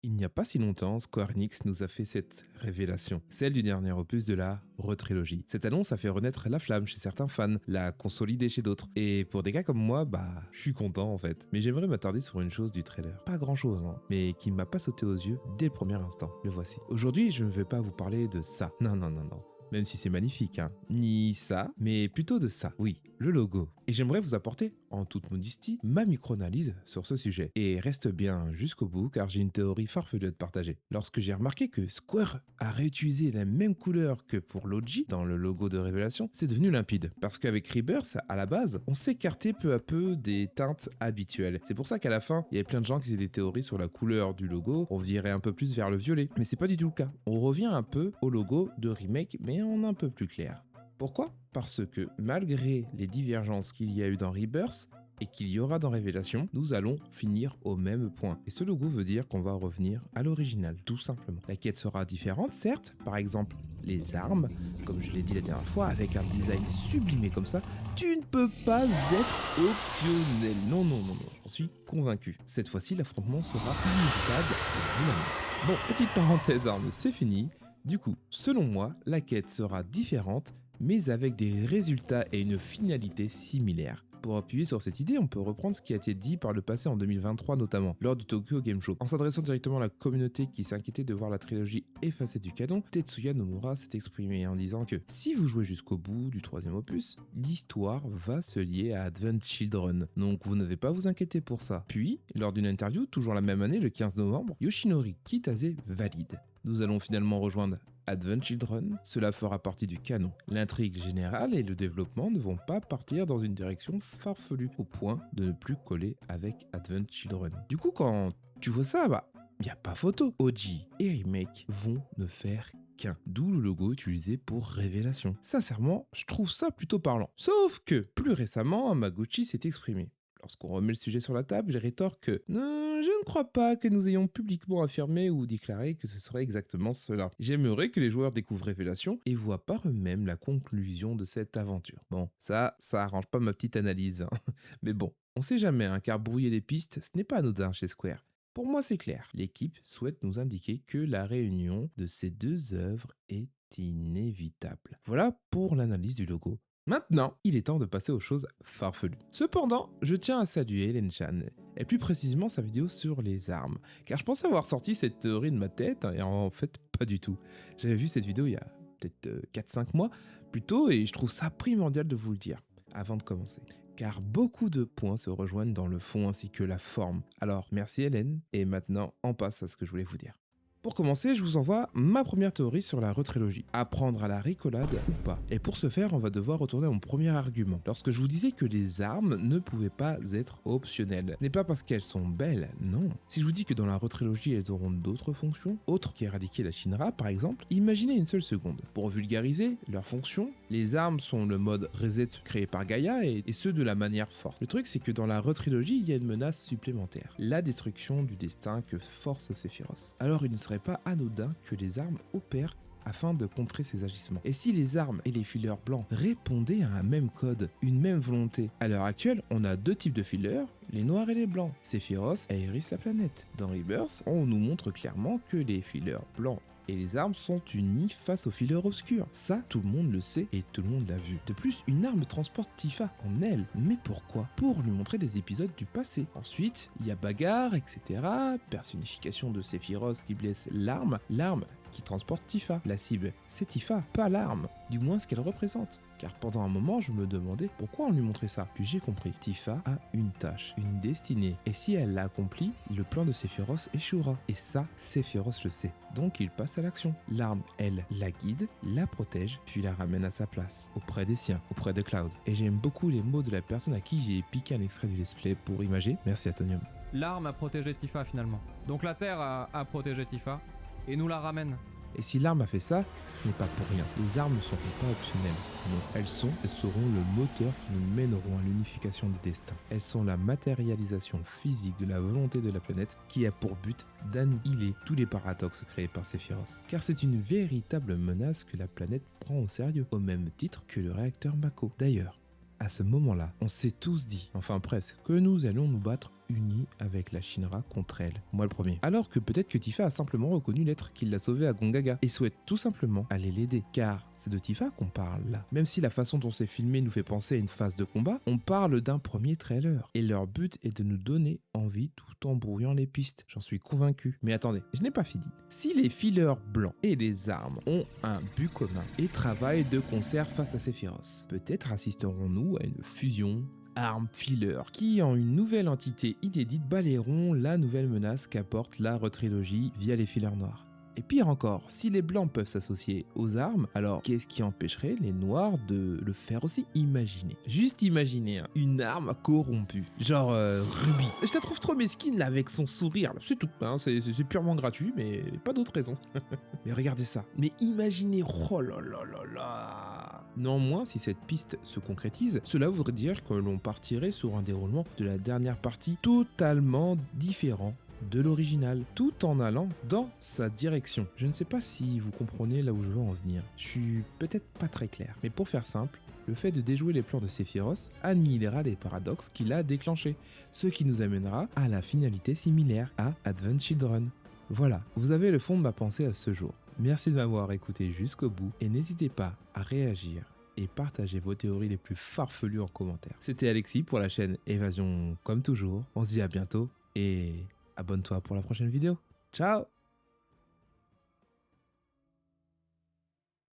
Il n'y a pas si longtemps, Square Enix nous a fait cette révélation, celle du dernier opus de la retrilogie. Cette annonce a fait renaître la flamme chez certains fans, l'a consolidée chez d'autres. Et pour des gars comme moi, je suis content en fait. Mais j'aimerais m'attarder sur une chose du trailer. Pas grand chose, mais qui ne m'a pas sauté aux yeux dès le premier instant. Le voici. Aujourd'hui, je ne vais pas vous parler de ça. Non, non, non, non. Même si c'est magnifique, Ni ça, mais plutôt de ça. Oui, le logo. Et j'aimerais vous apporter, en toute modestie, ma micro-analyse sur ce sujet. Et reste bien jusqu'au bout, car j'ai une théorie farfelue à te partager. Lorsque j'ai remarqué que Square a réutilisé la même couleur que pour l'OG dans le logo de Révélation, c'est devenu limpide. Parce qu'avec Rebirth, à la base, on s'écartait peu à peu des teintes habituelles. C'est pour ça qu'à la fin, il y avait plein de gens qui faisaient des théories sur la couleur du logo. On virait un peu plus vers le violet. Mais c'est pas du tout le cas. On revient un peu au logo de Remake, mais en un peu plus clair. Pourquoi ? Parce que malgré les divergences qu'il y a eu dans Rebirth et qu'il y aura dans Révélation, nous allons finir au même point. Et ce logo veut dire qu'on va revenir à l'original, tout simplement. La quête sera différente, certes, par exemple les armes, comme je l'ai dit la dernière fois, avec un design sublimé comme ça, tu ne peux pas être optionnel. Non, non, non, non, j'en suis convaincu. Cette fois-ci, l'affrontement sera inévitable et je l'annonce. Bon, petite parenthèse armes, c'est fini. Du coup, selon moi, la quête sera différente, mais avec des résultats et une finalité similaires. Pour appuyer sur cette idée, on peut reprendre ce qui a été dit par le passé en 2023 notamment, lors du Tokyo Game Show. En s'adressant directement à la communauté qui s'inquiétait de voir la trilogie effacée du canon, Tetsuya Nomura s'est exprimé en disant que si vous jouez jusqu'au bout du troisième opus, l'histoire va se lier à Advent Children, donc vous n'avez pas à vous inquiéter pour ça. Puis, lors d'une interview, toujours la même année, le 15 novembre, Yoshinori Kitase valide. Nous allons finalement rejoindre Advent Children, cela fera partie du canon. L'intrigue générale et le développement ne vont pas partir dans une direction farfelue, au point de ne plus coller avec Advent Children. Du coup, quand tu vois ça, y a pas photo. OG et Remake vont ne faire qu'un, d'où le logo utilisé pour Révélation. Sincèrement, je trouve ça plutôt parlant. Sauf que, plus récemment, Hamaguchi s'est exprimé. Lorsqu'on remet le sujet sur la table, il rétorque que je ne crois pas que nous ayons publiquement affirmé ou déclaré que ce serait exactement cela. J'aimerais que les joueurs découvrent Révélation et voient par eux-mêmes la conclusion de cette aventure. Bon, ça arrange pas ma petite analyse. Mais bon, on sait jamais, car brouiller les pistes, ce n'est pas anodin chez Square. Pour moi, c'est clair. L'équipe souhaite nous indiquer que la réunion de ces deux œuvres est inévitable. Voilà pour l'analyse du logo. Maintenant, il est temps de passer aux choses farfelues. Cependant, je tiens à saluer Lenchan, et plus précisément sa vidéo sur les armes, car je pensais avoir sorti cette théorie de ma tête, et en fait, pas du tout. J'avais vu cette vidéo il y a peut-être 4-5 mois, plus tôt, et je trouve ça primordial de vous le dire, avant de commencer. Car beaucoup de points se rejoignent dans le fond ainsi que la forme. Alors, merci Hélène, et maintenant, on passe à ce que je voulais vous dire. Pour commencer, je vous envoie ma première théorie sur la retrilogie. Apprendre à la rigolade ou pas. Et pour ce faire, on va devoir retourner à mon premier argument. Lorsque je vous disais que les armes ne pouvaient pas être optionnelles. Ce n'est pas parce qu'elles sont belles, non. Si je vous dis que dans la retrilogie, elles auront d'autres fonctions, autres qu'éradiquer la Shinra par exemple, imaginez une seule seconde. Pour vulgariser leurs fonctions, les armes sont le mode reset créé par Gaïa et ceux de la manière forte. Le truc c'est que dans la retrilogie, il y a une menace supplémentaire. La destruction du destin que force Sephiroth. Alors il ne serait pas anodin que les armes opèrent afin de contrer ces agissements. Et si les armes et les fillers blancs répondaient à un même code, une même volonté? À l'heure actuelle, on a deux types de fillers, les noirs et les blancs. Sephiroth aérisse la planète. Dans Rebirth, on nous montre clairement que les fillers blancs et les armes sont unies face aux fillers obscurs. Ça, tout le monde le sait et tout le monde l'a vu. De plus, une arme transporte Tifa en elle. Mais pourquoi? Pour lui montrer des épisodes du passé. Ensuite, il y a bagarre, etc. Personnification de Sephiroth qui blesse l'arme. L'arme qui transporte Tifa. La cible, c'est Tifa, pas l'arme. Du moins ce qu'elle représente. Car pendant un moment, je me demandais pourquoi on lui montrait ça. Puis j'ai compris. Tifa a une tâche, une destinée. Et si elle l'a accomplie, le plan de Sephiroth échouera. Et ça, Sephiroth le sait. Donc il passe à l'action. L'arme, elle, la guide, la protège, puis la ramène à sa place, auprès des siens, auprès de Cloud. Et j'aime beaucoup les mots de la personne à qui j'ai piqué un extrait du let's play pour imager. Merci Atonium. L'arme a protégé Tifa finalement. Donc la Terre a protégé Tifa et nous la ramène. Et si l'arme a fait ça, ce n'est pas pour rien. Les armes ne seront pas optionnelles. Non, elles seront le moteur qui nous mèneront à l'unification des destins. Elles sont la matérialisation physique de la volonté de la planète qui a pour but d'annihiler tous les paradoxes créés par Sephiroth. Car c'est une véritable menace que la planète prend au sérieux, au même titre que le réacteur Mako. D'ailleurs, à ce moment-là, on s'est tous dit, enfin presque, que nous allons nous battre unis avec la Shinra contre elle. Moi le premier. Alors que peut-être que Tifa a simplement reconnu l'être qui l'a sauvé à Gongaga et souhaite tout simplement aller l'aider. Car c'est de Tifa qu'on parle là. Même si la façon dont c'est filmé nous fait penser à une phase de combat, on parle d'un premier trailer. Et leur but est de nous donner envie tout en brouillant les pistes. J'en suis convaincu. Mais attendez, je n'ai pas fini. Si les fillers blancs et les armes ont un but commun et travaillent de concert face à Sephiroth, peut-être assisterons-nous à une fusion armes filler qui, en une nouvelle entité inédite, balayeront la nouvelle menace qu'apporte la retrilogie via les fillers noirs. Et pire encore, si les blancs peuvent s'associer aux armes, alors qu'est-ce qui empêcherait les noirs de le faire aussi? Imaginez, juste imaginez, une arme corrompue, genre Ruby. Je la trouve trop mesquine là avec son sourire, c'est tout, hein, c'est purement gratuit, mais pas d'autre raison. Mais regardez ça, mais imaginez, oh là là là là. Néanmoins, si cette piste se concrétise, cela voudrait dire que l'on partirait sur un déroulement de la dernière partie totalement différent de l'original, tout en allant dans sa direction. Je ne sais pas si vous comprenez là où je veux en venir. Je suis peut-être pas très clair, mais pour faire simple, le fait de déjouer les plans de Sephiroth annihilera les paradoxes qu'il a déclenchés, ce qui nous amènera à la finalité similaire à Advent Children. Voilà, vous avez le fond de ma pensée à ce jour. Merci de m'avoir écouté jusqu'au bout et n'hésitez pas à réagir et partager vos théories les plus farfelues en commentaire. C'était Alexis pour la chaîne Évasion comme toujours. On se dit à bientôt et abonne-toi pour la prochaine vidéo. Ciao!